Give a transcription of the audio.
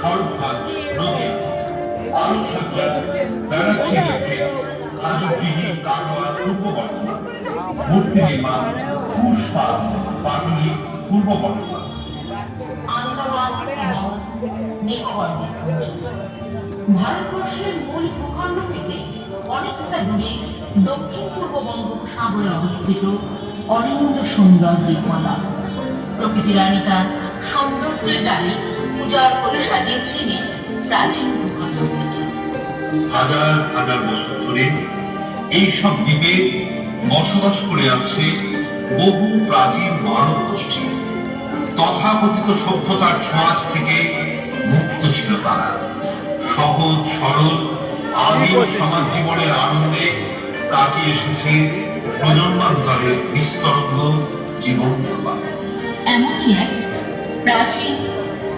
খড়গপুর নদীয়া আলোকসজ্জা ব্যানার্জি রেখে হাজুগৃহী কাটোয়া পূর্ব বর্ধমান মূর্তি নির্মাণ পুষ্পা পাটুলি পূর্ব বর্ধমান ভারতবর্ষের মূল ভূখণ্ড থেকে অনেকটা দূরে দক্ষিণ পূর্ব বঙ্গোপসাগরে অবস্থিত অরিন্দ সুন্দর দ্বীপমালা। প্রকৃতি রানী তার সৌন্দর্যের ডালে পূজার করে সাজিয়েছিলেন প্রাচীন ভূখণ্ডটি। হাজার হাজার বছর ধরে এই সব দ্বীপে বসবাস করে আসছে বহু প্রাচীন মানব গোষ্ঠী। তথাকথিত সভ্যতার ছোঁয়াচ থেকে মুক্ত ছিল তারা। সহজ সরল আদিম সমাজ জীবনের আনন্দে কাটিয়ে এসেছে প্রজন্মান্তরের নিস্তরঙ্গ জীবন প্রবাহ। এমনই এক প্রাচীন